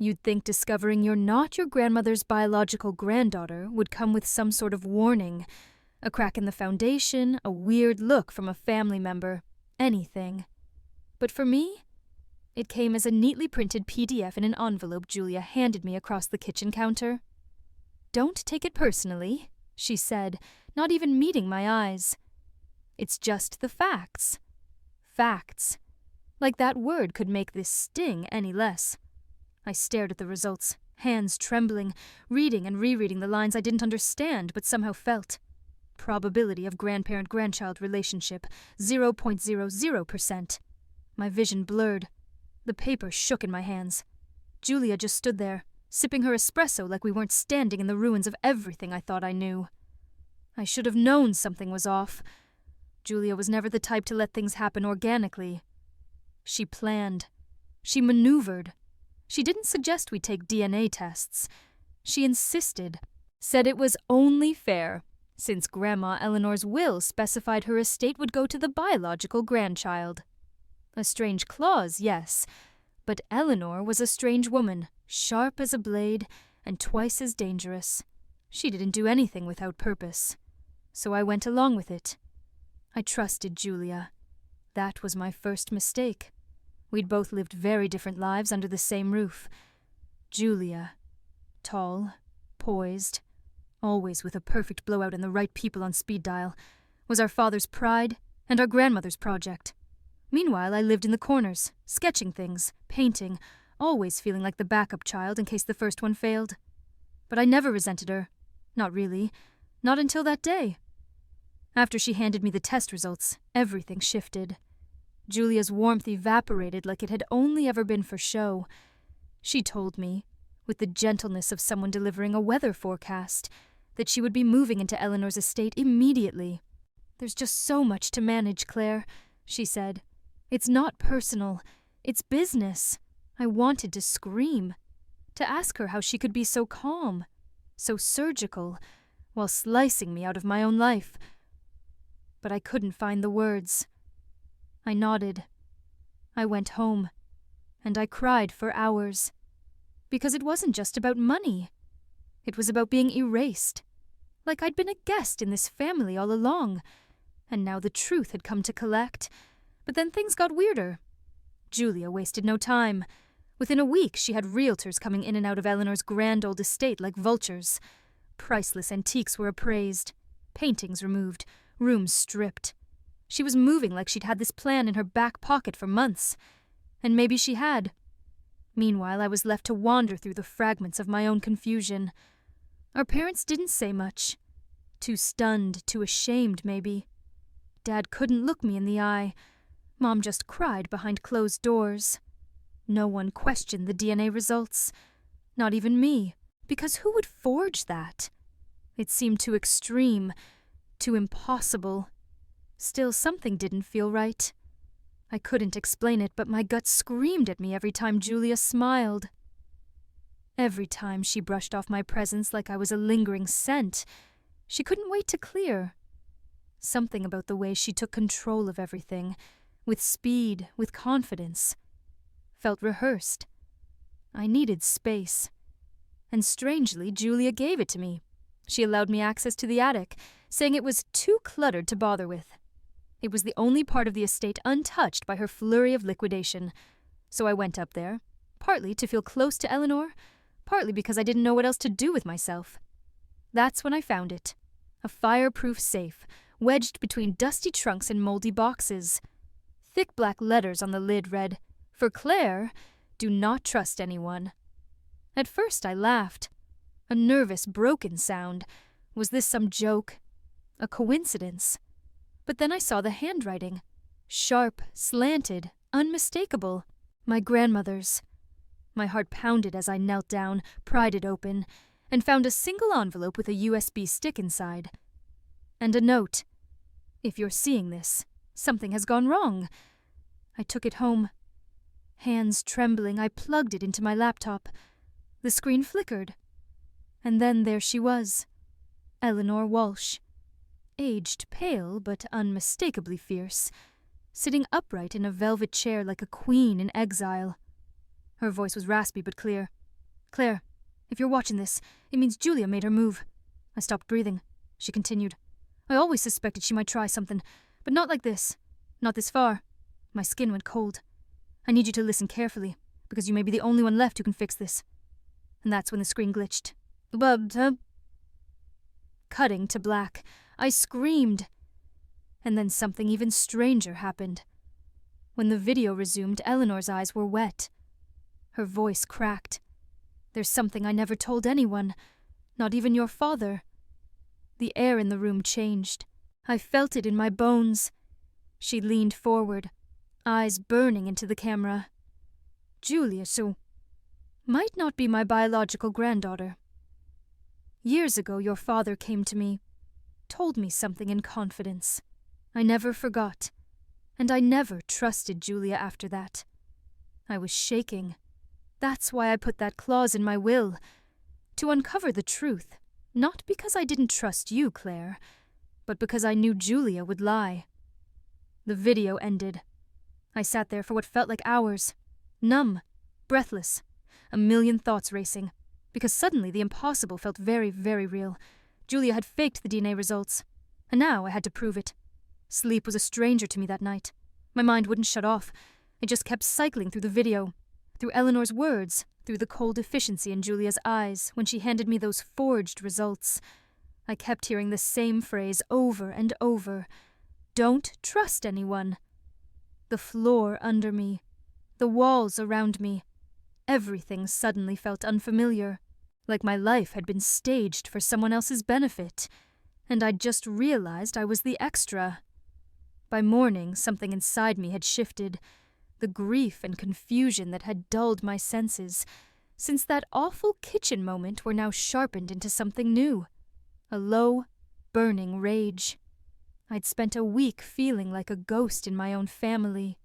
You'd think discovering you're not your grandmother's biological granddaughter would come with some sort of warning. A crack in the foundation, a weird look from a family member, anything. But for me, it came as a neatly printed PDF in an envelope Julia handed me across the kitchen counter. "Don't take it personally," she said, not even meeting my eyes. "It's just the facts. Facts. Like that word could make this sting any less." I stared at the results, hands trembling, reading and rereading the lines I didn't understand but somehow felt. Probability of grandparent-grandchild relationship, 0.00%. My vision blurred. The paper shook in my hands. Julia just stood there, sipping her espresso like we weren't standing in the ruins of everything I thought I knew. I should have known something was off. Julia was never the type to let things happen organically. She planned. She maneuvered. She didn't suggest we take DNA tests. She insisted, said it was only fair, since Grandma Eleanor's will specified her estate would go to the biological grandchild. A strange clause, yes, but Eleanor was a strange woman, sharp as a blade and twice as dangerous. She didn't do anything without purpose. So I went along with it. I trusted Julia. That was my first mistake. We'd both lived very different lives under the same roof. Julia, tall, poised, always with a perfect blowout and the right people on speed dial, was our father's pride and our grandmother's project. Meanwhile, I lived in the corners, sketching things, painting, always feeling like the backup child in case the first one failed. But I never resented her. Not really. Not until that day. After she handed me the test results, everything shifted. Julia's warmth evaporated like it had only ever been for show. She told me, with the gentleness of someone delivering a weather forecast, that she would be moving into Eleanor's estate immediately. "There's just so much to manage, Claire," she said. "It's not personal. It's business." I wanted to scream, to ask her how she could be so calm, so surgical, while slicing me out of my own life. But I couldn't find the words. I nodded. I went home, and I cried for hours. Because it wasn't just about money. It was about being erased. Like I'd been a guest in this family all along, and now the truth had come to collect. But then things got weirder. Julia wasted no time. Within a week, she had realtors coming in and out of Eleanor's grand old estate like vultures. Priceless antiques were appraised, paintings removed, rooms stripped. She was moving like she'd had this plan in her back pocket for months. And maybe she had. Meanwhile, I was left to wander through the fragments of my own confusion. Our parents didn't say much. Too stunned, too ashamed, maybe. Dad couldn't look me in the eye. Mom just cried behind closed doors. No one questioned the DNA results. Not even me, because who would forge that? It seemed too extreme, too impossible. Still, something didn't feel right. I couldn't explain it, but my gut screamed at me every time Julia smiled. Every time she brushed off my presence like I was a lingering scent. She couldn't wait to clear. Something about the way she took control of everything, with speed, with confidence, felt rehearsed. I needed space. And strangely, Julia gave it to me. She allowed me access to the attic, saying it was too cluttered to bother with. It was the only part of the estate untouched by her flurry of liquidation. So I went up there, partly to feel close to Eleanor, partly because I didn't know what else to do with myself. That's when I found it. A fireproof safe, wedged between dusty trunks and moldy boxes. Thick black letters on the lid read, "For Claire, do not trust anyone." At first I laughed. A nervous, broken sound. Was this some joke? A coincidence? But then I saw the handwriting. Sharp, slanted, unmistakable. My grandmother's. My heart pounded as I knelt down, pried it open, and found a single envelope with a USB stick inside. And a note. "If you're seeing this, something has gone wrong." I took it home. Hands trembling, I plugged it into my laptop. The screen flickered. And then there she was. Eleanor Walsh. Aged pale, but unmistakably fierce. Sitting upright in a velvet chair like a queen in exile. Her voice was raspy but clear. Claire, if you're watching this, it means Julia made her move. I stopped breathing. She continued. I always suspected she might try something, but not like this. Not this far. My skin went cold. I need you to listen carefully, because you may be the only one left who can fix this. And that's when the screen glitched. Cutting to black. I screamed. And then something even stranger happened. When the video resumed, Eleanor's eyes were wet. Her voice cracked. There's something I never told anyone, not even your father. The air in the room changed. I felt it in my bones. She leaned forward, eyes burning into the camera. Julia, so might not be my biological granddaughter. Years ago, your father came to me, told me something in confidence. I never forgot, and I never trusted Julia after that. I was shaking. That's why I put that clause in my will, to uncover the truth, not because I didn't trust you, Claire, but because I knew Julia would lie. The video ended. I sat there for what felt like hours, numb, breathless, a million thoughts racing, because suddenly the impossible felt very, very real. Julia had faked the DNA results, and now I had to prove it. Sleep was a stranger to me that night. My mind wouldn't shut off. It just kept cycling through the video, through Eleanor's words, through the cold efficiency in Julia's eyes when she handed me those forged results. I kept hearing the same phrase over and over. Don't trust anyone. The floor under me, the walls around me, everything suddenly felt unfamiliar, like my life had been staged for someone else's benefit, and I'd just realized I was the extra. By morning, something inside me had shifted. The grief and confusion that had dulled my senses since that awful kitchen moment were now sharpened into something new. A low, burning rage. I'd spent a week feeling like a ghost in my own family.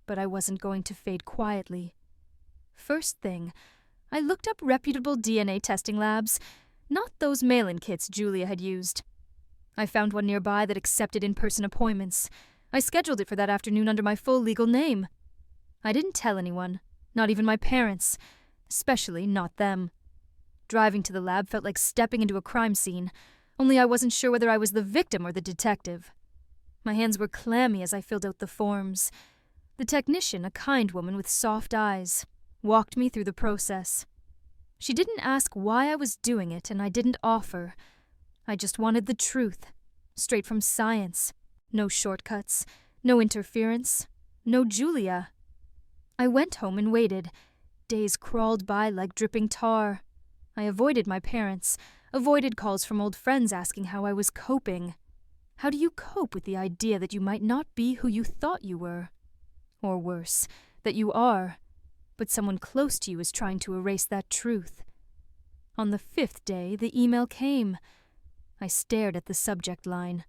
But I wasn't going to fade quietly. First thing, I looked up reputable DNA testing labs, not those mail-in kits Julia had used. I found one nearby that accepted in-person appointments. I scheduled it for that afternoon under my full legal name. I didn't tell anyone, not even my parents, especially not them. Driving to the lab felt like stepping into a crime scene, only I wasn't sure whether I was the victim or the detective. My hands were clammy as I filled out the forms. The technician, a kind woman with soft eyes, walked me through the process. She didn't ask why I was doing it, and I didn't offer. I just wanted the truth, straight from science. No shortcuts, no interference, no Julia. I went home and waited. Days crawled by like dripping tar. I avoided my parents, avoided calls from old friends asking how I was coping. How do you cope with the idea that you might not be who you thought you were? Or worse, that you are, but someone close to you is trying to erase that truth. On the 5th day, the email came. I stared at the subject line.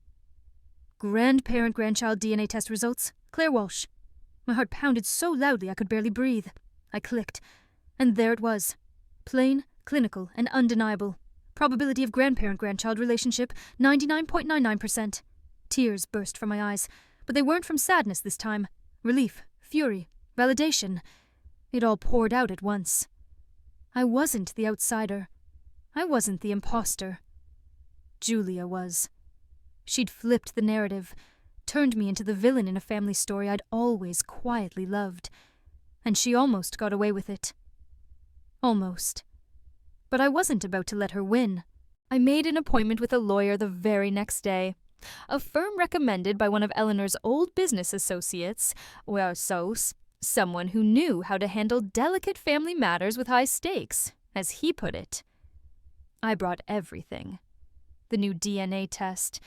Grandparent-grandchild DNA test results, Claire Walsh. My heart pounded so loudly I could barely breathe. I clicked, and there it was. Plain, clinical, and undeniable. Probability of grandparent-grandchild relationship, 99.99%. Tears burst from my eyes, but they weren't from sadness this time. Relief, fury, validation. It all poured out at once. I wasn't the outsider. I wasn't the imposter. Julia was. She'd flipped the narrative, turned me into the villain in a family story I'd always quietly loved. And she almost got away with it. Almost. But I wasn't about to let her win. I made an appointment with a lawyer the very next day. A firm recommended by one of Eleanor's old business associates, someone who knew how to handle delicate family matters with high stakes, as he put it. I brought everything. The new DNA test,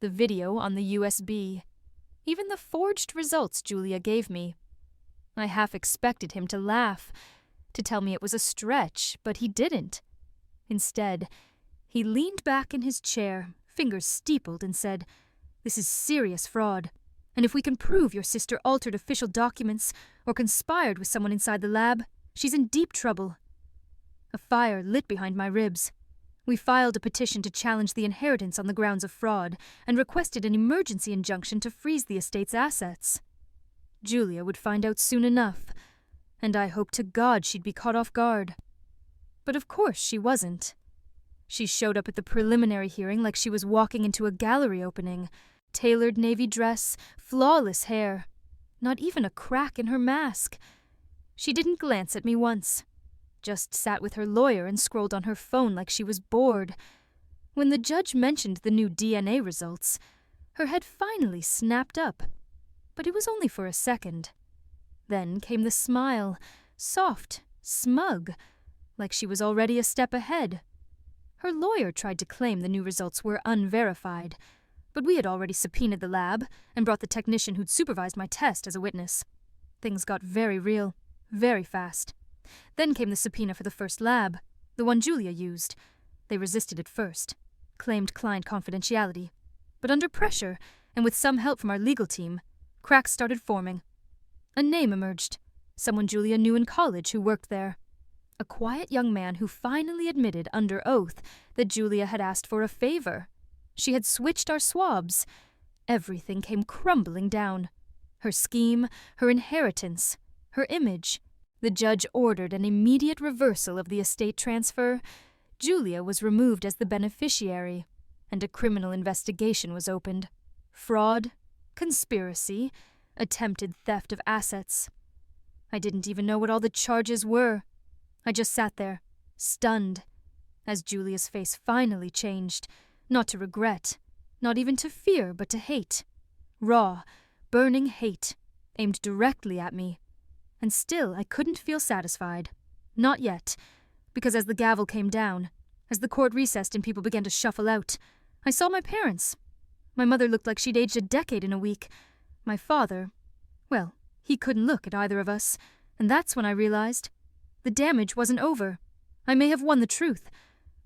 the video on the USB, even the forged results Julia gave me. I half expected him to laugh, to tell me it was a stretch, but he didn't. Instead, he leaned back in his chair, fingers steepled, and said, "This is serious fraud, and if we can prove your sister altered official documents or conspired with someone inside the lab, she's in deep trouble." A fire lit behind my ribs. We filed a petition to challenge the inheritance on the grounds of fraud and requested an emergency injunction to freeze the estate's assets. Julia would find out soon enough, and I hoped to God she'd be caught off guard. But of course she wasn't. She showed up at the preliminary hearing like she was walking into a gallery opening. Tailored navy dress, flawless hair. Not even a crack in her mask. She didn't glance at me once. Just sat with her lawyer and scrolled on her phone like she was bored. When the judge mentioned the new DNA results, her head finally snapped up. But it was only for a second. Then came the smile, soft, smug, like she was already a step ahead. Her lawyer tried to claim the new results were unverified, but we had already subpoenaed the lab and brought the technician who'd supervised my test as a witness. Things got very real, very fast. Then came the subpoena for the first lab, the one Julia used. They resisted at first, claimed client confidentiality. But under pressure, and with some help from our legal team, cracks started forming. A name emerged, someone Julia knew in college who worked there. A quiet young man who finally admitted under oath that Julia had asked for a favor. She had switched our swabs. Everything came crumbling down. Her scheme, her inheritance, her image. The judge ordered an immediate reversal of the estate transfer. Julia was removed as the beneficiary, and a criminal investigation was opened. Fraud, conspiracy, attempted theft of assets. I didn't even know what all the charges were. I just sat there, stunned, as Julia's face finally changed, not to regret, not even to fear, but to hate. Raw, burning hate, aimed directly at me. And still I couldn't feel satisfied. Not yet, because as the gavel came down, as the court recessed and people began to shuffle out, I saw my parents. My mother looked like she'd aged a decade in a week. My father, well, he couldn't look at either of us, and that's when I realized the damage wasn't over. I may have won the truth,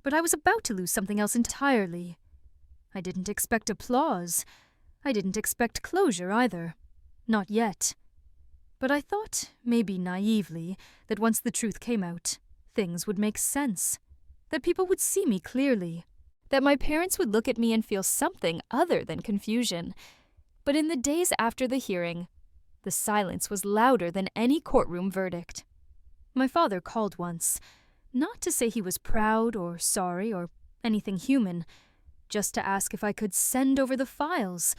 but I was about to lose something else entirely. I didn't expect applause. I didn't expect closure either. Not yet. But I thought, maybe naively, that once the truth came out, things would make sense. That people would see me clearly. That my parents would look at me and feel something other than confusion. But in the days after the hearing, the silence was louder than any courtroom verdict. My father called once, not to say he was proud or sorry or anything human, just to ask if I could send over the files,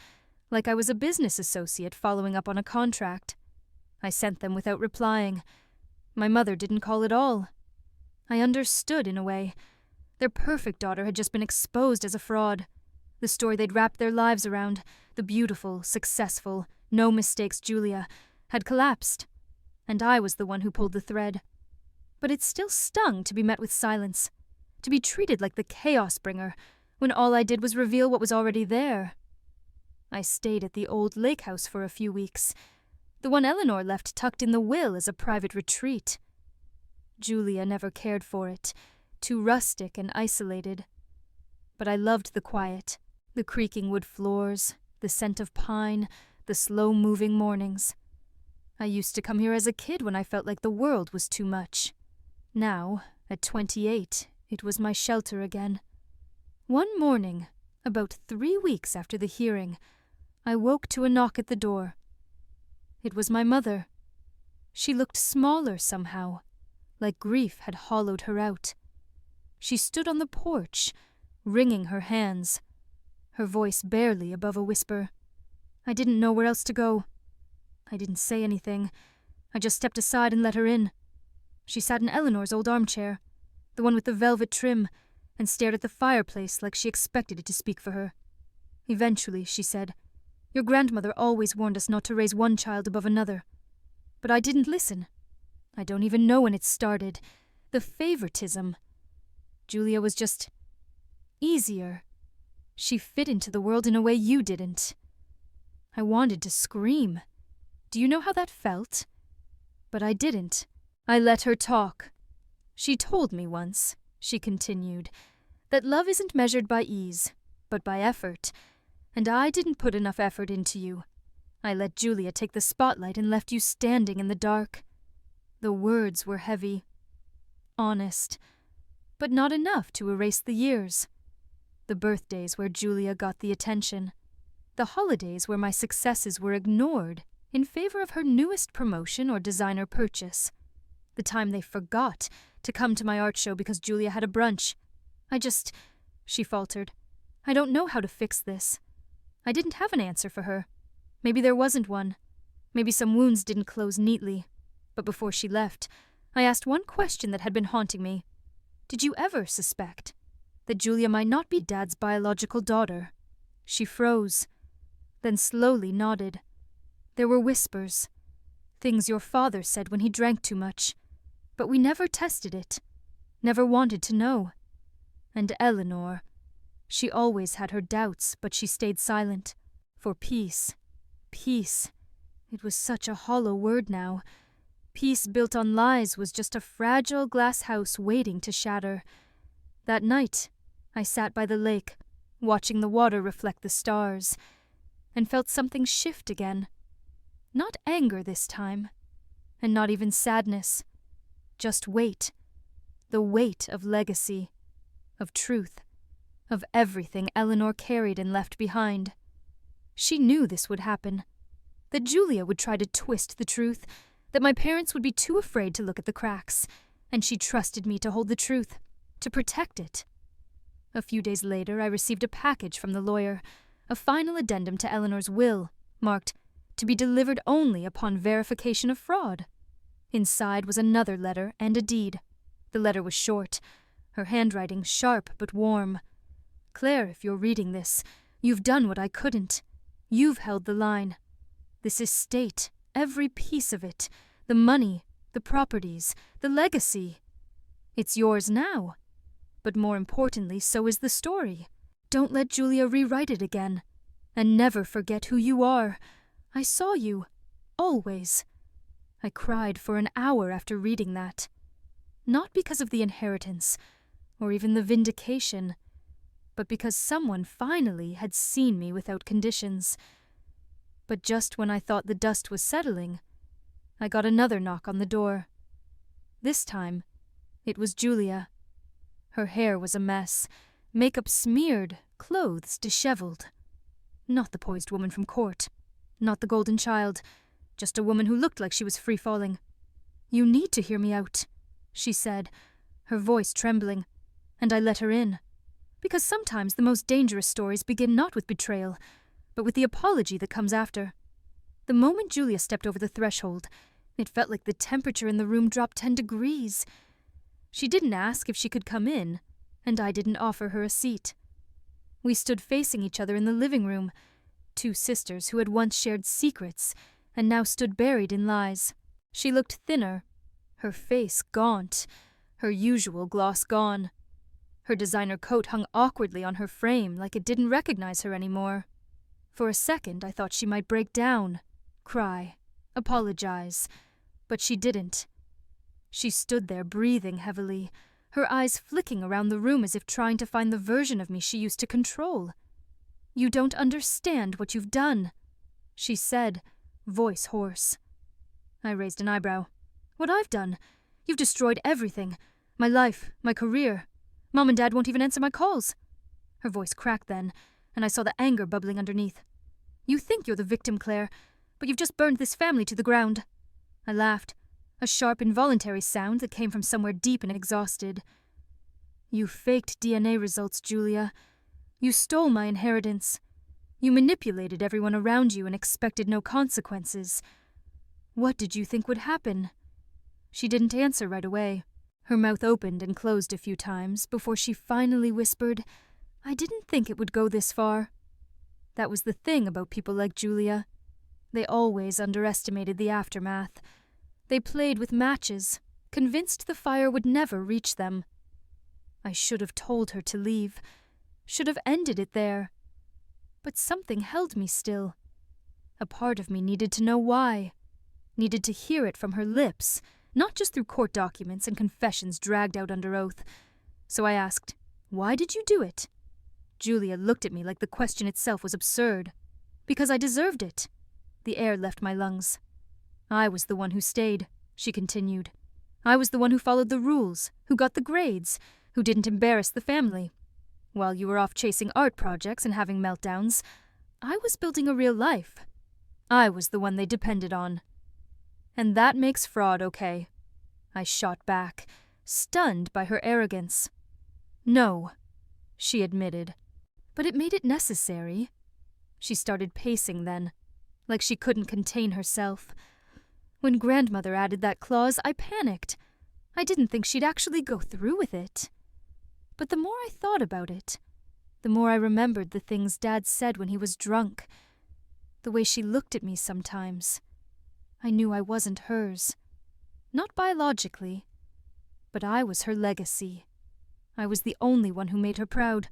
like I was a business associate following up on a contract. I sent them without replying. My mother didn't call at all. I understood in a way. Their perfect daughter had just been exposed as a fraud. The story they'd wrapped their lives around, the beautiful, successful, no mistakes Julia, had collapsed. And I was the one who pulled the thread. But it still stung to be met with silence, to be treated like the chaos bringer, when all I did was reveal what was already there. I stayed at the old lake house for a few weeks, the one Eleanor left tucked in the will as a private retreat. Julia never cared for it, too rustic and isolated. But I loved the quiet, the creaking wood floors, the scent of pine, the slow-moving mornings. I used to come here as a kid when I felt like the world was too much. Now, at 28, it was my shelter again. One morning, about 3 weeks after the hearing, I woke to a knock at the door. It was my mother. She looked smaller somehow, like grief had hollowed her out. She stood on the porch, wringing her hands, her voice barely above a whisper. I didn't know where else to go. I didn't say anything. I just stepped aside and let her in. She sat in Eleanor's old armchair, the one with the velvet trim, and stared at the fireplace like she expected it to speak for her. Eventually, she said, "Your grandmother always warned us not to raise one child above another. But I didn't listen. I don't even know when it started. The favoritism. Julia was just easier. She fit into the world in a way you didn't." I wanted to scream. Do you know how that felt? But I didn't. I let her talk. She told me once, she continued, that love isn't measured by ease, but by effort. And I didn't put enough effort into you. I let Julia take the spotlight and left you standing in the dark. The words were heavy. Honest. But not enough to erase the years. The birthdays where Julia got the attention. The holidays where my successes were ignored in favor of her newest promotion or designer purchase. The time they forgot to come to my art show because Julia had a brunch. She faltered. I don't know how to fix this. I didn't have an answer for her. Maybe there wasn't one. Maybe some wounds didn't close neatly. But before she left, I asked one question that had been haunting me. Did you ever suspect that Julia might not be Dad's biological daughter? She froze, then slowly nodded. There were whispers, things your father said when he drank too much, but we never tested it, never wanted to know. And Eleanor, she always had her doubts, but she stayed silent. For peace. Peace. It was such a hollow word now. Peace built on lies was just a fragile glass house waiting to shatter. That night, I sat by the lake, watching the water reflect the stars, and felt something shift again. Not anger this time, and not even sadness. Just weight. The weight of legacy, of truth, of everything Eleanor carried and left behind. She knew this would happen, that Julia would try to twist the truth, that my parents would be too afraid to look at the cracks, and she trusted me to hold the truth, to protect it. A few days later, I received a package from the lawyer, a final addendum to Eleanor's will, marked, to be delivered only upon verification of fraud. Inside was another letter and a deed. The letter was short, her handwriting sharp but warm. Claire, if you're reading this, you've done what I couldn't. You've held the line. This estate, every piece of it, the money, the properties, the legacy. It's yours now. But more importantly, so is the story. Don't let Julia rewrite it again. And never forget who you are. I saw you. Always. I cried for an hour after reading that. Not because of the inheritance, or even the vindication, but because someone finally had seen me without conditions. But just when I thought the dust was settling, I got another knock on the door. This time, it was Julia. Her hair was a mess, makeup smeared, clothes disheveled. Not the poised woman from court, not the golden child, just a woman who looked like she was free-falling. You need to hear me out, she said, her voice trembling, and I let her in. Because sometimes the most dangerous stories begin not with betrayal, but with the apology that comes after. The moment Julia stepped over the threshold, it felt like the temperature in the room dropped 10 degrees. She didn't ask if she could come in, and I didn't offer her a seat. We stood facing each other in the living room, two sisters who had once shared secrets and now stood buried in lies. She looked thinner, her face gaunt, her usual gloss gone. Her designer coat hung awkwardly on her frame like it didn't recognize her anymore. For a second I thought she might break down, cry, apologize, but she didn't. She stood there breathing heavily, her eyes flicking around the room as if trying to find the version of me she used to control. You don't understand what you've done, she said, voice hoarse. I raised an eyebrow. What I've done? You've destroyed everything. My life, my career. Mom and Dad won't even answer my calls. Her voice cracked then, and I saw the anger bubbling underneath. You think you're the victim, Claire, but you've just burned this family to the ground. I laughed, a sharp, involuntary sound that came from somewhere deep and exhausted. You faked DNA results, Julia. You stole my inheritance. You manipulated everyone around you and expected no consequences. What did you think would happen? She didn't answer right away. Her mouth opened and closed a few times before she finally whispered, I didn't think it would go this far. That was the thing about people like Julia. They always underestimated the aftermath. They played with matches, convinced the fire would never reach them. I should have told her to leave, should have ended it there. But something held me still. A part of me needed to know why, needed to hear it from her lips, not just through court documents and confessions dragged out under oath. So I asked, why did you do it? Julia looked at me like the question itself was absurd. Because I deserved it. The air left my lungs. I was the one who stayed, she continued. I was the one who followed the rules, who got the grades, who didn't embarrass the family. While you were off chasing art projects and having meltdowns, I was building a real life. I was the one they depended on. And that makes fraud okay. I shot back, stunned by her arrogance. No, she admitted. But it made it necessary. She started pacing then, like she couldn't contain herself. When grandmother added that clause, I panicked. I didn't think she'd actually go through with it. But the more I thought about it, the more I remembered the things Dad said when he was drunk. The way she looked at me sometimes. I knew I wasn't hers. Not biologically, but I was her legacy. I was the only one who made her proud.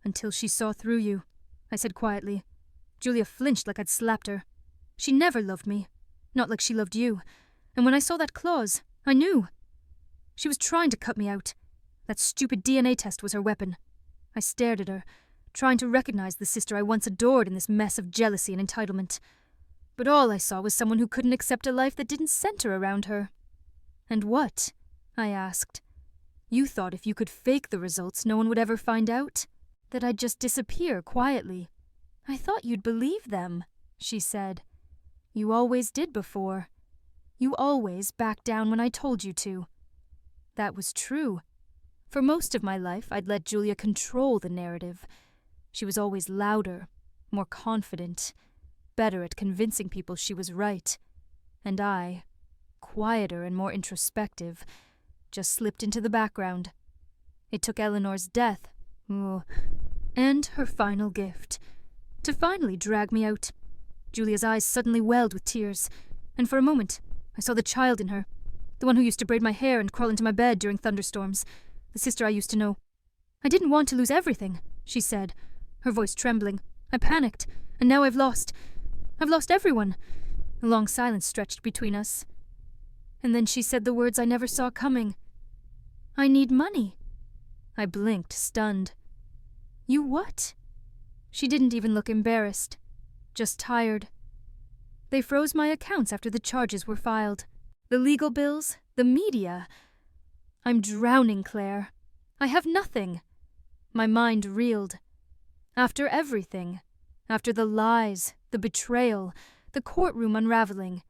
Until she saw through you, I said quietly. Julia flinched like I'd slapped her. She never loved me. Not like she loved you. And when I saw that clause, I knew. She was trying to cut me out. That stupid DNA test was her weapon. I stared at her, trying to recognize the sister I once adored in this mess of jealousy and entitlement. But all I saw was someone who couldn't accept a life that didn't center around her. And what? I asked. You thought if you could fake the results, no one would ever find out? That I'd just disappear quietly. I thought you'd believe them, she said. You always did before. You always backed down when I told you to. That was true. For most of my life, I'd let Julia control the narrative. She was always louder, more confident, better at convincing people she was right. And I, quieter and more introspective, just slipped into the background. It took Eleanor's death, and her final gift, to finally drag me out. Julia's eyes suddenly welled with tears, and for a moment I saw the child in her, the one who used to braid my hair and crawl into my bed during thunderstorms, the sister I used to know. I didn't want to lose everything, she said, her voice trembling. I panicked, and now I've lost everyone. A long silence stretched between us. And then she said the words I never saw coming. I need money. I blinked, stunned. You what? She didn't even look embarrassed, just tired. They froze my accounts after the charges were filed. The legal bills, the media. I'm drowning, Claire. I have nothing. My mind reeled. After everything. After the lies, the betrayal, the courtroom unraveling.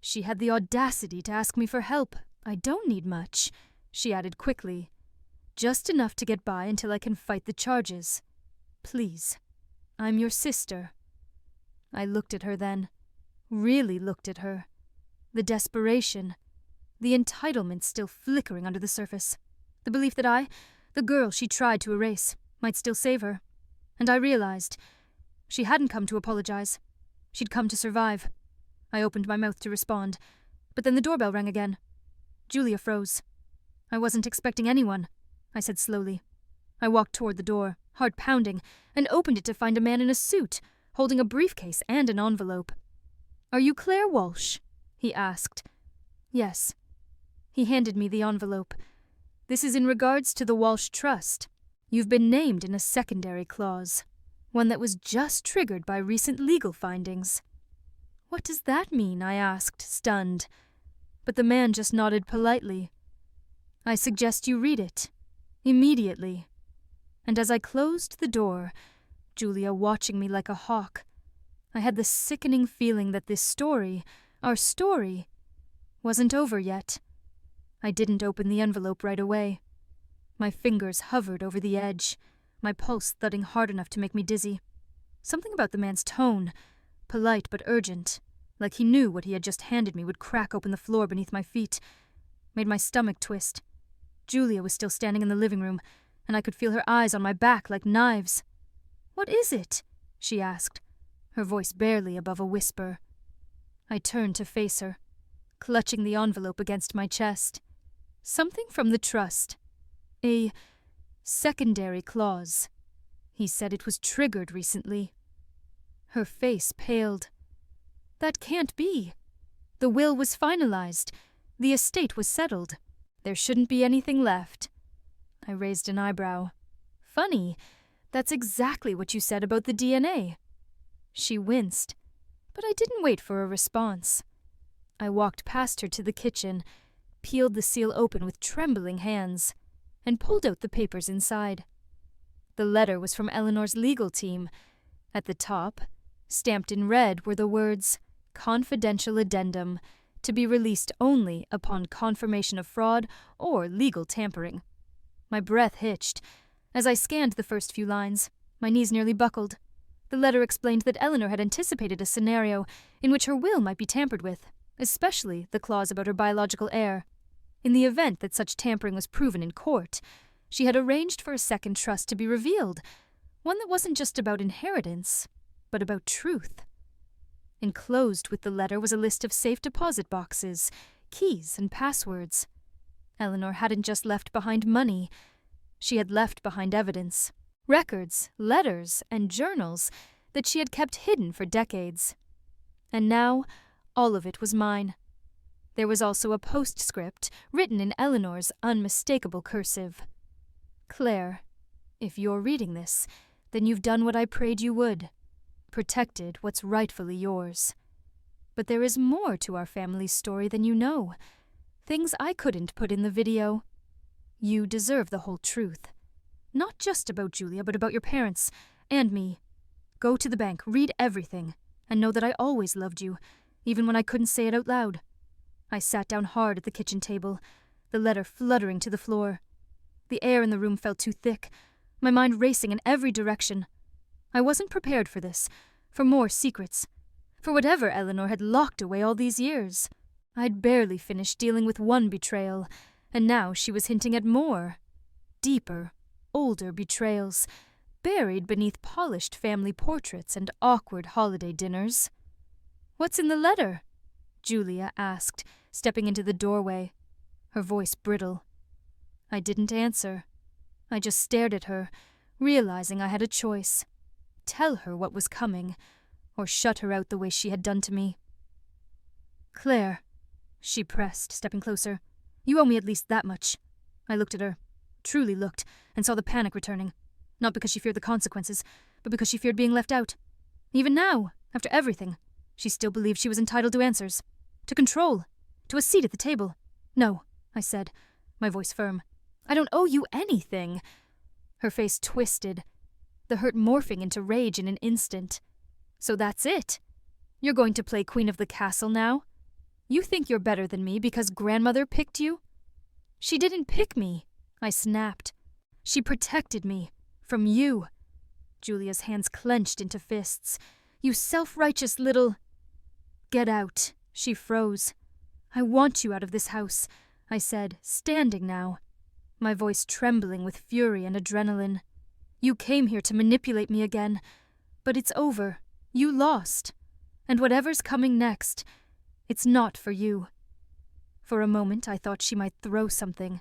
She had the audacity to ask me for help. I don't need much, she added quickly. Just enough to get by until I can fight the charges. Please. I'm your sister. I looked at her then. Really looked at her. The desperation. The entitlement still flickering under the surface. The belief that I, the girl she tried to erase, might still save her. And I realized she hadn't come to apologize. She'd come to survive. I opened my mouth to respond, but then the doorbell rang again. Julia froze. I wasn't expecting anyone, I said slowly. I walked toward the door, heart pounding, and opened it to find a man in a suit, holding a briefcase and an envelope. Are you Claire Walsh? He asked. Yes. He handed me the envelope. This is in regards to the Walsh Trust. You've been named in a secondary clause, one that was just triggered by recent legal findings. What does that mean? I asked, stunned. But the man just nodded politely. I suggest you read it. Immediately. And as I closed the door, Julia watching me like a hawk, I had the sickening feeling that this story, our story, wasn't over yet. I didn't open the envelope right away. My fingers hovered over the edge, my pulse thudding hard enough to make me dizzy. Something about the man's tone, polite but urgent, like he knew what he had just handed me would crack open the floor beneath my feet, made my stomach twist. Julia was still standing in the living room, and I could feel her eyes on my back like knives. What is it? She asked, her voice barely above a whisper. I turned to face her, clutching the envelope against my chest. Something from the trust. A secondary clause. He said it was triggered recently. Her face paled. That can't be. The will was finalized. The estate was settled. There shouldn't be anything left. I raised an eyebrow. Funny. That's exactly what you said about the DNA. She winced, but I didn't wait for a response. I walked past her to the kitchen, peeled the seal open with trembling hands, and pulled out the papers inside. The letter was from Eleanor's legal team. At the top, stamped in red, were the words, Confidential Addendum, to be released only upon confirmation of fraud or legal tampering. My breath hitched. As I scanned the first few lines, my knees nearly buckled. The letter explained that Eleanor had anticipated a scenario in which her will might be tampered with, especially the clause about her biological heir. In the event that such tampering was proven in court, she had arranged for a second trust to be revealed, one that wasn't just about inheritance, but about truth. Enclosed with the letter was a list of safe deposit boxes, keys, and passwords. Eleanor hadn't just left behind money. She had left behind evidence, records, letters, and journals that she had kept hidden for decades. And now, all of it was mine. There was also a postscript written in Eleanor's unmistakable cursive. Claire, if you're reading this, then you've done what I prayed you would. Protected what's rightfully yours. But there is more to our family's story than you know. Things I couldn't put in the video. You deserve the whole truth. Not just about Julia, but about your parents, and me. Go to the bank, read everything, and know that I always loved you, even when I couldn't say it out loud. I sat down hard at the kitchen table, the letter fluttering to the floor. The air in the room felt too thick, my mind racing in every direction. I wasn't prepared for this, for more secrets, for whatever Eleanor had locked away all these years. I'd barely finished dealing with one betrayal, and now she was hinting at more. Deeper, older betrayals, buried beneath polished family portraits and awkward holiday dinners. "What's in the letter?" Julia asked, stepping into the doorway, her voice brittle. I didn't answer. I just stared at her, realizing I had a choice. Tell her what was coming, or shut her out the way she had done to me. "Claire," she pressed, stepping closer. "You owe me at least that much." I looked at her, truly looked, and saw the panic returning. Not because she feared the consequences, but because she feared being left out. Even now, after everything, she still believed she was entitled to answers, to control, to a seat at the table. "No," I said, my voice firm. "I don't owe you anything." Her face twisted, the hurt morphing into rage in an instant. "So that's it? You're going to play Queen of the Castle now? You think you're better than me because grandmother picked you?" "She didn't pick me," I snapped. "She protected me. From you." Julia's hands clenched into fists. "You self-righteous little—" "Get out." She froze. "I want you out of this house," I said, standing now, my voice trembling with fury and adrenaline. "You came here to manipulate me again, but it's over. You lost. And whatever's coming next, it's not for you." For a moment I thought she might throw something,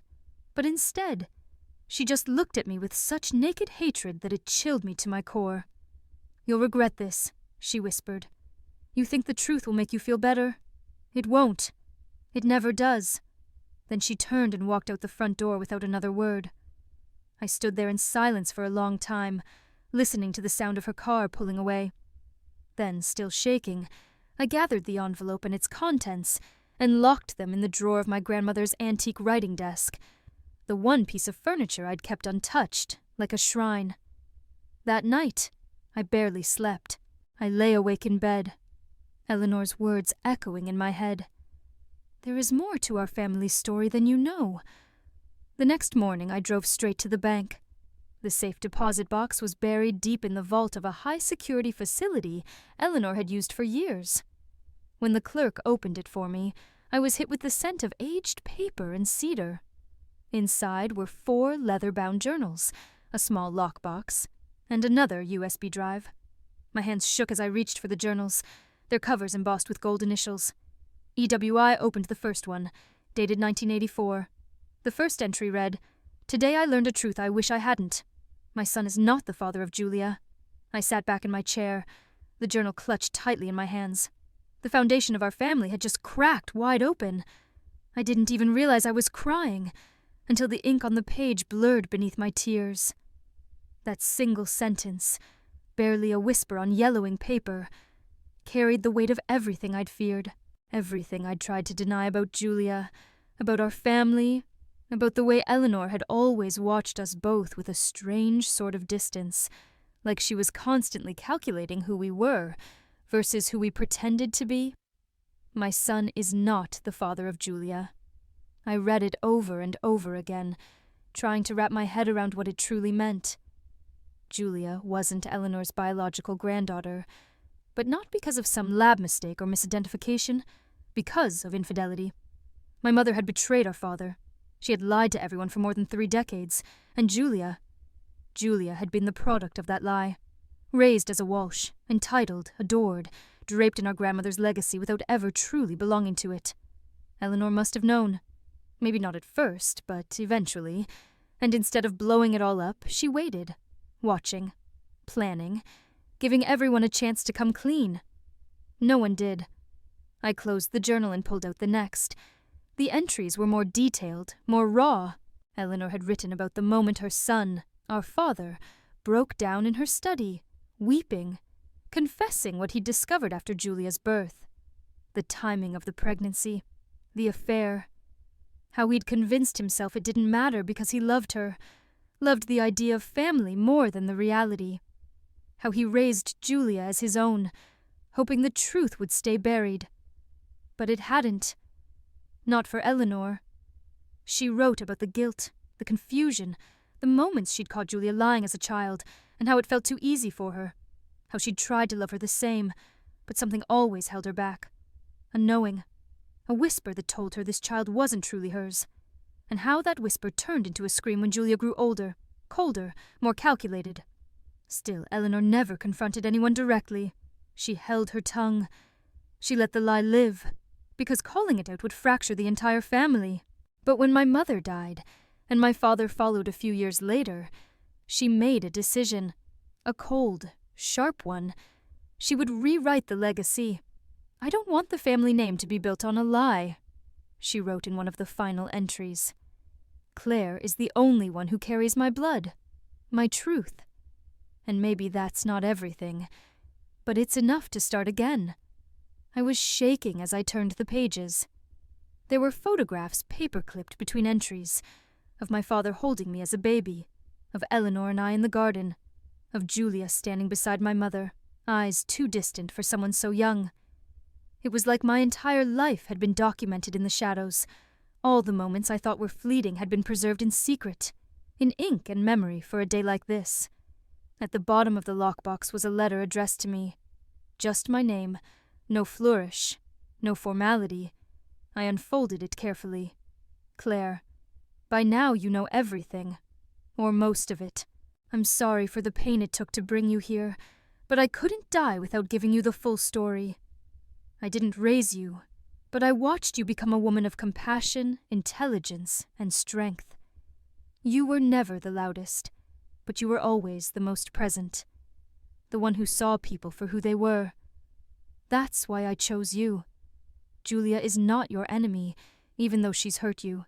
but instead, she just looked at me with such naked hatred that it chilled me to my core. "You'll regret this," she whispered. "You think the truth will make you feel better? It won't. It never does." Then she turned and walked out the front door without another word. I stood there in silence for a long time, listening to the sound of her car pulling away. Then, still shaking, I gathered the envelope and its contents and locked them in the drawer of my grandmother's antique writing desk, the one piece of furniture I'd kept untouched, like a shrine. That night, I barely slept. I lay awake in bed, Eleanor's words echoing in my head. "There is more to our family story than you know." The next morning I drove straight to the bank. The safe deposit box was buried deep in the vault of a high-security facility Eleanor had used for years. When the clerk opened it for me, I was hit with the scent of aged paper and cedar. Inside were 4 leather-bound journals, a small lockbox, and another USB drive. My hands shook as I reached for the journals, their covers embossed with gold initials. EWI opened the first one, dated 1984. The first entry read, "Today I learned a truth I wish I hadn't. My son is not the father of Julia." I sat back in my chair, the journal clutched tightly in my hands. The foundation of our family had just cracked wide open. I didn't even realize I was crying, until the ink on the page blurred beneath my tears. That single sentence, barely a whisper on yellowing paper, carried the weight of everything I'd feared. Everything I'd tried to deny about Julia, about our family, about the way Eleanor had always watched us both with a strange sort of distance, like she was constantly calculating who we were versus who we pretended to be. My son is not the father of Julia. I read it over and over again, trying to wrap my head around what it truly meant. Julia wasn't Eleanor's biological granddaughter, but not because of some lab mistake or misidentification, because of infidelity. My mother had betrayed our father. She had lied to everyone for more than 3 decades, and Julia had been the product of that lie. Raised as a Walsh, entitled, adored, draped in our grandmother's legacy without ever truly belonging to it. Eleanor must have known. Maybe not at first, but eventually. And instead of blowing it all up, she waited, watching, planning, giving everyone a chance to come clean. No one did. I closed the journal and pulled out the next. The entries were more detailed, more raw. Eleanor had written about the moment her son, our father, broke down in her study, weeping, confessing what he'd discovered after Julia's birth. The timing of the pregnancy, the affair, how he'd convinced himself it didn't matter because he loved her, loved the idea of family more than the reality. How he raised Julia as his own, hoping the truth would stay buried. But it hadn't. Not for Eleanor. She wrote about the guilt, the confusion, the moments she'd caught Julia lying as a child, and how it felt too easy for her. How she'd tried to love her the same, but something always held her back. A knowing, a whisper that told her this child wasn't truly hers. And how that whisper turned into a scream when Julia grew older, colder, more calculated. Still, Eleanor never confronted anyone directly. She held her tongue. She let the lie live, because calling it out would fracture the entire family. But when my mother died, and my father followed a few years later, she made a decision. A cold, sharp one. She would rewrite the legacy. I don't want the family name to be built on a lie, she wrote in one of the final entries. Claire is the only one who carries my blood, my truth. And maybe that's not everything, but it's enough to start again. I was shaking as I turned the pages. There were photographs paper-clipped between entries, of my father holding me as a baby, of Eleanor and I in the garden, of Julia standing beside my mother, eyes too distant for someone so young. It was like my entire life had been documented in the shadows. All the moments I thought were fleeting had been preserved in secret, in ink and memory for a day like this. At the bottom of the lockbox was a letter addressed to me. Just my name, no flourish, no formality. I unfolded it carefully. Claire, by now you know everything, or most of it. I'm sorry for the pain it took to bring you here, but I couldn't die without giving you the full story. I didn't raise you, but I watched you become a woman of compassion, intelligence, and strength. You were never the loudest, but you were always the most present, the one who saw people for who they were. That's why I chose you. Julia is not your enemy, even though she's hurt you.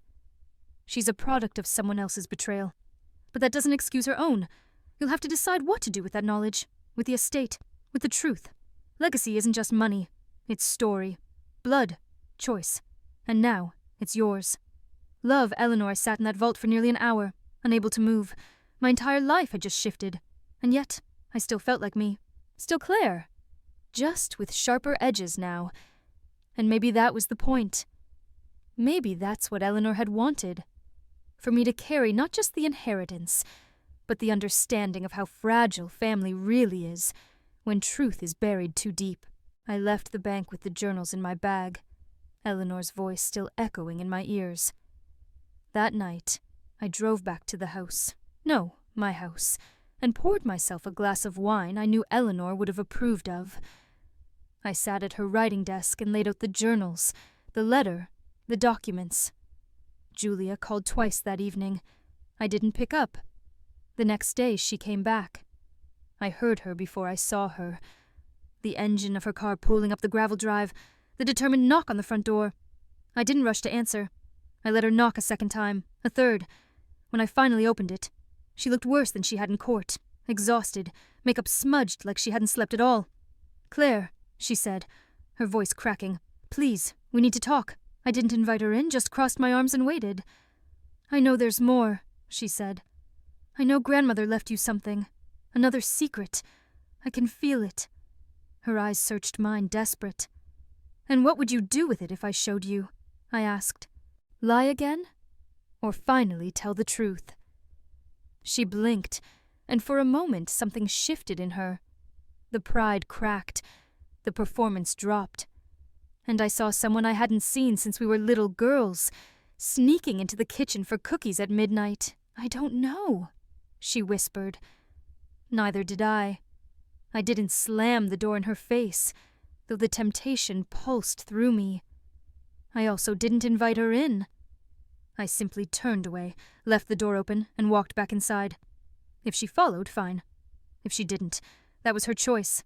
She's a product of someone else's betrayal. But that doesn't excuse her own. You'll have to decide what to do with that knowledge, with the estate, with the truth. Legacy isn't just money. It's story, blood, choice. And now, it's yours. Love, Eleanor, I sat in that vault for nearly an hour, unable to move. My entire life had just shifted. And yet, I still felt like me. Still Claire. Just with sharper edges now. And maybe that was the point. Maybe that's what Eleanor had wanted. For me to carry not just the inheritance, but the understanding of how fragile family really is when truth is buried too deep. I left the bank with the journals in my bag, Eleanor's voice still echoing in my ears. That night, I drove back to the house. No, my house, and poured myself a glass of wine I knew Eleanor would have approved of. I sat at her writing desk and laid out the journals, the letter, the documents. Julia called twice that evening. I didn't pick up. The next day she came back. I heard her before I saw her. The engine of her car pulling up the gravel drive, the determined knock on the front door. I didn't rush to answer. I let her knock a second time, a third. When I finally opened it, she looked worse than she had in court, exhausted, makeup smudged like she hadn't slept at all. "Claire," she said, her voice cracking. "Please, we need to talk. I didn't invite her in, just crossed my arms and waited." "I know there's more," she said. "I know grandmother left you something. Another secret. I can feel it." Her eyes searched mine, desperate. And what would you do with it if I showed you? I asked. Lie again? Or finally tell the truth? She blinked, and for a moment something shifted in her. The pride cracked, the performance dropped, and I saw someone I hadn't seen since we were little girls, sneaking into the kitchen for cookies at midnight. I don't know, she whispered. Neither did I. I didn't slam the door in her face, though the temptation pulsed through me. I also didn't invite her in. I simply turned away, left the door open, and walked back inside. If she followed, fine. If she didn't, that was her choice.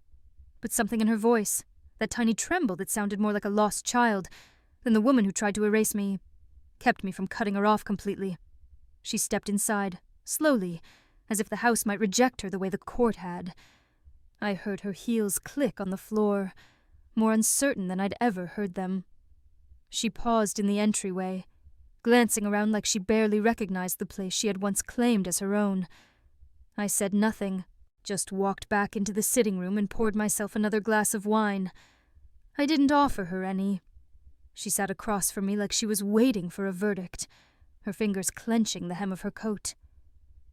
But something in her voice, that tiny tremble that sounded more like a lost child than the woman who tried to erase me, kept me from cutting her off completely. She stepped inside, slowly, as if the house might reject her the way the court had. I heard her heels click on the floor, more uncertain than I'd ever heard them. She paused in the entryway, glancing around like she barely recognized the place she had once claimed as her own. I said nothing, just walked back into the sitting room and poured myself another glass of wine. I didn't offer her any. She sat across from me like she was waiting for a verdict, her fingers clenching the hem of her coat.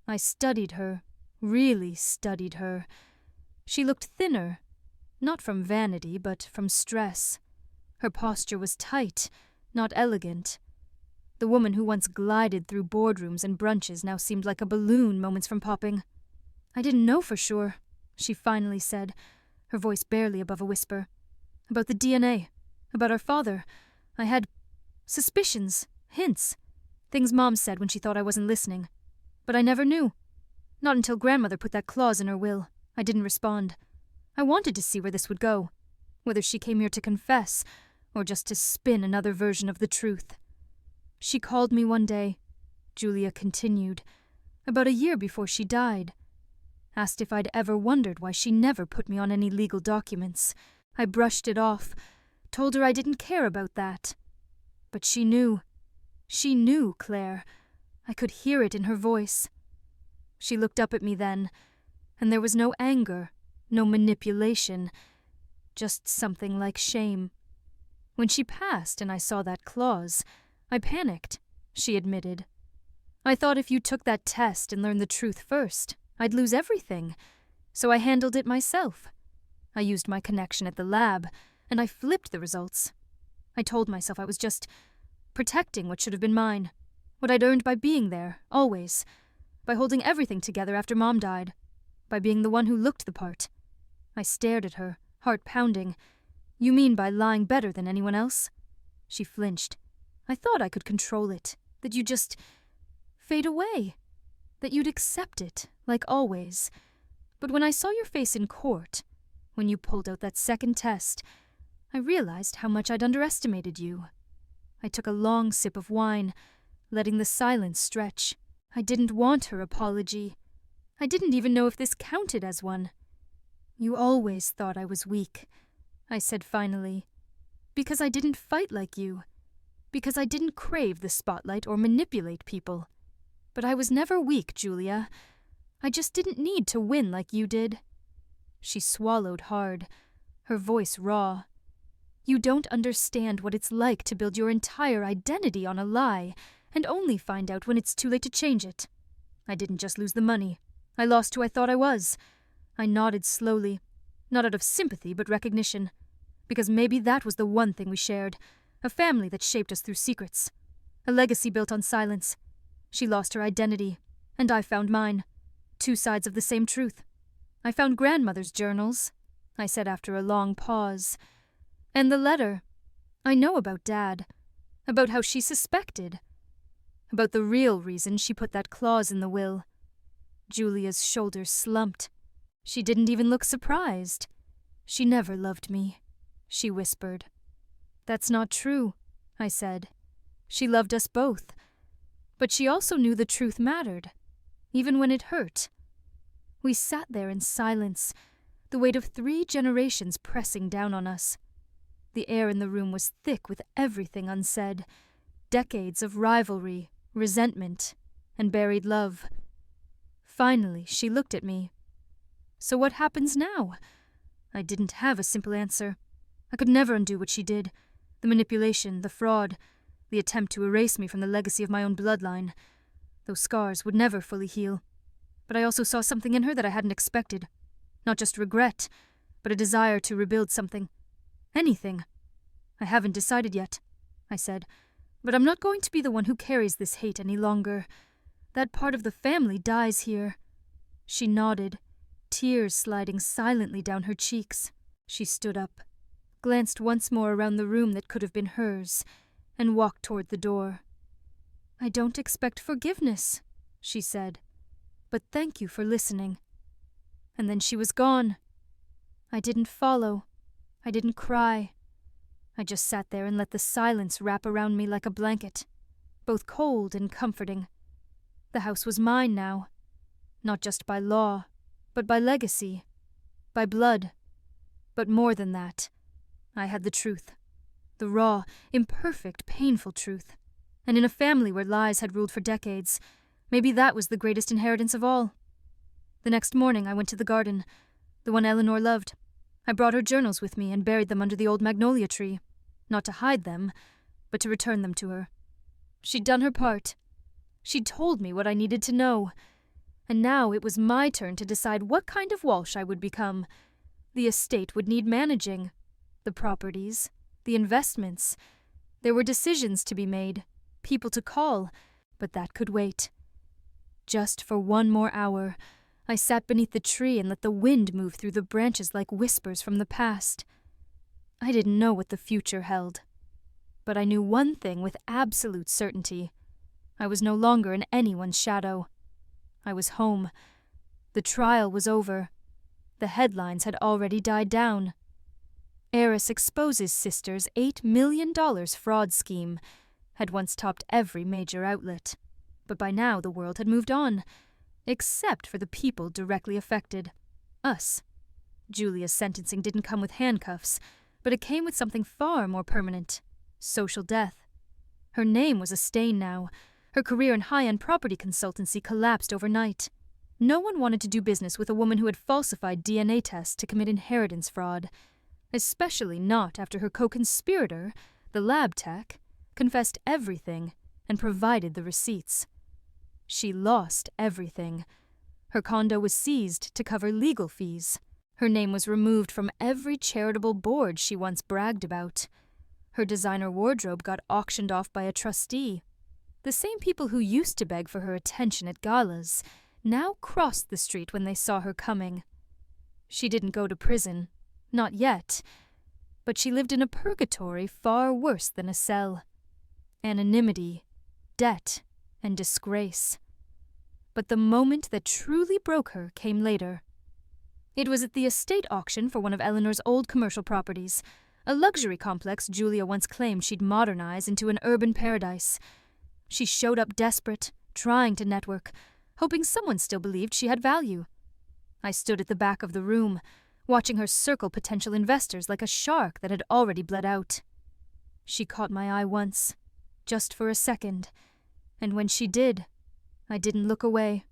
I studied her, really studied her. She looked thinner, not from vanity, but from stress. Her posture was tight, not elegant. The woman who once glided through boardrooms and brunches now seemed like a balloon moments from popping. I didn't know for sure, she finally said, her voice barely above a whisper. About the DNA, about our father. I had suspicions, hints, things Mom said when she thought I wasn't listening. But I never knew. Not until Grandmother put that clause in her will. I didn't respond. I wanted to see where this would go, whether she came here to confess or just to spin another version of the truth. She called me one day, Julia continued, about a year before she died. Asked if I'd ever wondered why she never put me on any legal documents. I brushed it off, told her I didn't care about that. But she knew. She knew, Claire. I could hear it in her voice. She looked up at me then, and there was no anger, no manipulation, just something like shame. When she passed and I saw that clause, I panicked, she admitted. I thought if you took that test and learned the truth first, I'd lose everything, so I handled it myself. I used my connection at the lab, and I flipped the results. I told myself I was just protecting what should have been mine, what I'd earned by being there, always, by holding everything together after Mom died, by being the one who looked the part. I stared at her, heart pounding. You mean by lying better than anyone else? She flinched. I thought I could control it, that you'd just fade away, that you'd accept it, like always. But when I saw your face in court, when you pulled out that second test, I realized how much I'd underestimated you. I took a long sip of wine, letting the silence stretch. I didn't want her apology. I didn't even know if this counted as one. You always thought I was weak, I said finally, because I didn't fight like you, because I didn't crave the spotlight or manipulate people. But I was never weak, Julia. I just didn't need to win like you did. She swallowed hard, her voice raw. You don't understand what it's like to build your entire identity on a lie and only find out when it's too late to change it. I didn't just lose the money. I lost who I thought I was. I nodded slowly, not out of sympathy but recognition, because maybe that was the one thing we shared, a family that shaped us through secrets, a legacy built on silence. She lost her identity, and I found mine. Two sides of the same truth. I found Grandmother's journals, I said after a long pause. And the letter. I know about Dad, about how she suspected, about the real reason she put that clause in the will. Julia's shoulders slumped. She didn't even look surprised. She never loved me, she whispered. That's not true, I said. She loved us both. But she also knew the truth mattered, even when it hurt. We sat there in silence, the weight of 3 generations pressing down on us. The air in the room was thick with everything unsaid, decades of rivalry, resentment, and buried love. Finally, she looked at me. So what happens now? I didn't have a simple answer. I could never undo what she did. The manipulation, the fraud, the attempt to erase me from the legacy of my own bloodline. Those scars would never fully heal. But I also saw something in her that I hadn't expected. Not just regret, but a desire to rebuild something. Anything. I haven't decided yet, I said, but I'm not going to be the one who carries this hate any longer. That part of the family dies here. She nodded, tears sliding silently down her cheeks. She stood up, glanced once more around the room that could have been hers, and walked toward the door. I don't expect forgiveness, she said, but thank you for listening. And then she was gone. I didn't follow. I didn't cry. I just sat there and let the silence wrap around me like a blanket, both cold and comforting. The house was mine now, not just by law, but by legacy, by blood. But more than that, I had the truth. The raw, imperfect, painful truth. And in a family where lies had ruled for decades, maybe that was the greatest inheritance of all. The next morning I went to the garden, the one Eleanor loved. I brought her journals with me and buried them under the old magnolia tree, not to hide them, but to return them to her. She'd done her part. She'd told me what I needed to know. And now it was my turn to decide what kind of Walsh I would become. The estate would need managing. The properties, the investments. There were decisions to be made, people to call, but that could wait. Just for one more hour, I sat beneath the tree and let the wind move through the branches like whispers from the past. I didn't know what the future held, but I knew one thing with absolute certainty. I was no longer in anyone's shadow. I was home. The trial was over. The headlines had already died down. Heiress exposes sister's $8 million fraud scheme had once topped every major outlet, but by now the world had moved on, except for the people directly affected. Us. Julia's sentencing didn't come with handcuffs, but it came with something far more permanent: social death. Her name was a stain now. Her career in high-end property consultancy collapsed overnight. No one wanted to do business with a woman who had falsified DNA tests to commit inheritance fraud, especially not after her co-conspirator, the lab tech, confessed everything and provided the receipts. She lost everything. Her condo was seized to cover legal fees. Her name was removed from every charitable board she once bragged about. Her designer wardrobe got auctioned off by a trustee. The same people who used to beg for her attention at galas now crossed the street when they saw her coming. She didn't go to prison, not yet, but she lived in a purgatory far worse than a cell. Anonymity, debt, and disgrace. But the moment that truly broke her came later. It was at the estate auction for one of Eleanor's old commercial properties, a luxury complex Julia once claimed she'd modernize into an urban paradise. She showed up desperate, trying to network, hoping someone still believed she had value. I stood at the back of the room, watching her circle potential investors like a shark that had already bled out. She caught my eye once, just for a second, and when she did, I didn't look away.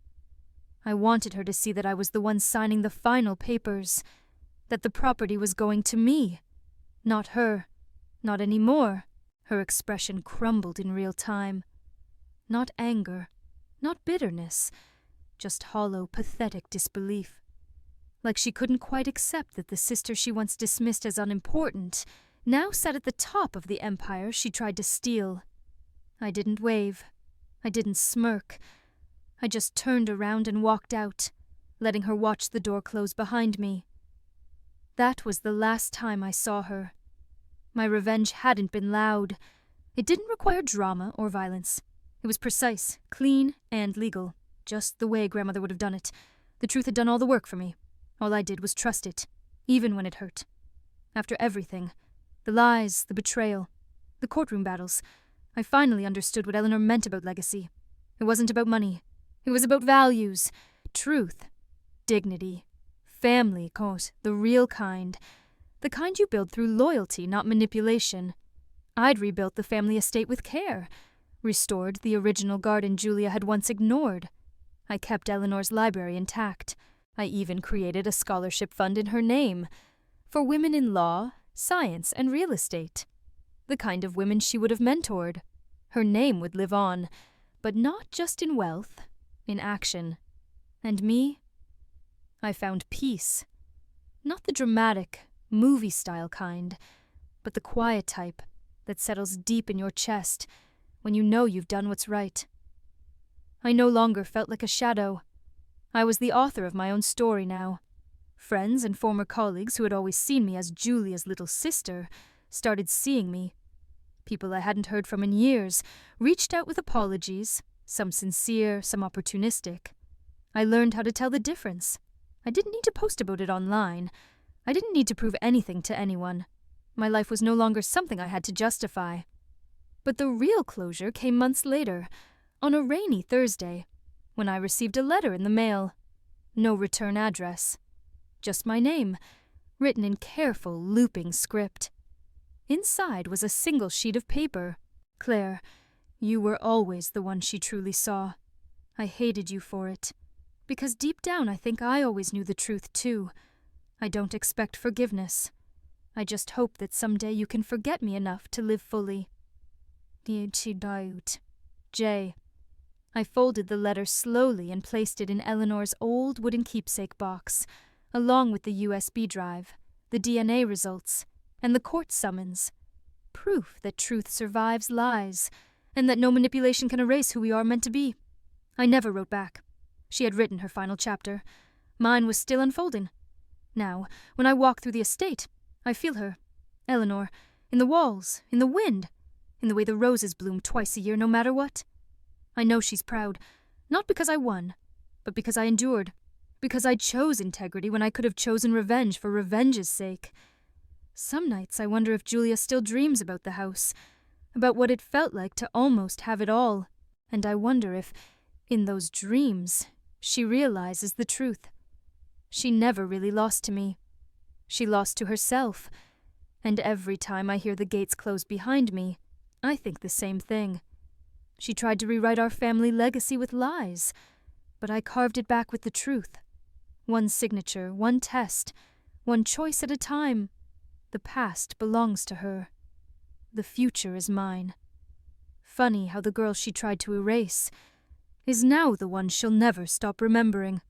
I wanted her to see that I was the one signing the final papers, that the property was going to me, not her, not anymore. Her expression crumbled in real time. Not anger, not bitterness, just hollow, pathetic disbelief. Like she couldn't quite accept that the sister she once dismissed as unimportant now sat at the top of the empire she tried to steal. I didn't wave. I didn't smirk. I just turned around and walked out, letting her watch the door close behind me. That was the last time I saw her. My revenge hadn't been loud. It didn't require drama or violence. It was precise, clean, and legal, just the way Grandmother would have done it. The truth had done all the work for me. All I did was trust it, even when it hurt. After everything, the lies, the betrayal, the courtroom battles, I finally understood what Eleanor meant about legacy. It wasn't about money. It was about values, truth, dignity, family, the real kind. The kind you build through loyalty, not manipulation. I'd rebuilt the family estate with care, restored the original garden Julia had once ignored. I kept Eleanor's library intact. I even created a scholarship fund in her name, for women in law science, and real estate. The kind of women she would have mentored. Her name would live on, but not just in wealth, in action. And me? I found peace. Not the dramatic, movie-style kind, but the quiet type that settles deep in your chest when you know you've done what's right. I no longer felt like a shadow. I was the author of my own story now. Friends and former colleagues who had always seen me as Julia's little sister started seeing me. People I hadn't heard from in years reached out with apologies, some sincere, some opportunistic. I learned how to tell the difference. I didn't need to post about it online. I didn't need to prove anything to anyone. My life was no longer something I had to justify. But the real closure came months later, on a rainy Thursday, when I received a letter in the mail. No return address. Just my name, written in careful, looping script. Inside was a single sheet of paper. Claire, you were always the one she truly saw. I hated you for it. Because deep down I think I always knew the truth too. I don't expect forgiveness. I just hope that someday you can forget me enough to live fully. J. I folded the letter slowly and placed it in Eleanor's old wooden keepsake box, along with the USB drive, the DNA results, and the court summons. Proof that truth survives lies, and that no manipulation can erase who we are meant to be. I never wrote back. She had written her final chapter. Mine was still unfolding. Now, when I walk through the estate, I feel her, Eleanor, in the walls, in the wind, in the way the roses bloom twice a year no matter what. I know she's proud, not because I won, but because I endured, because I chose integrity when I could have chosen revenge for revenge's sake. Some nights I wonder if Julia still dreams about the house, about what it felt like to almost have it all, and I wonder if, in those dreams, she realizes the truth. She never really lost to me. She lost to herself, and every time I hear the gates close behind me, I think the same thing. She tried to rewrite our family legacy with lies, but I carved it back with the truth. One signature, one test, one choice at a time. The past belongs to her. The future is mine. Funny how the girl she tried to erase is now the one she'll never stop remembering.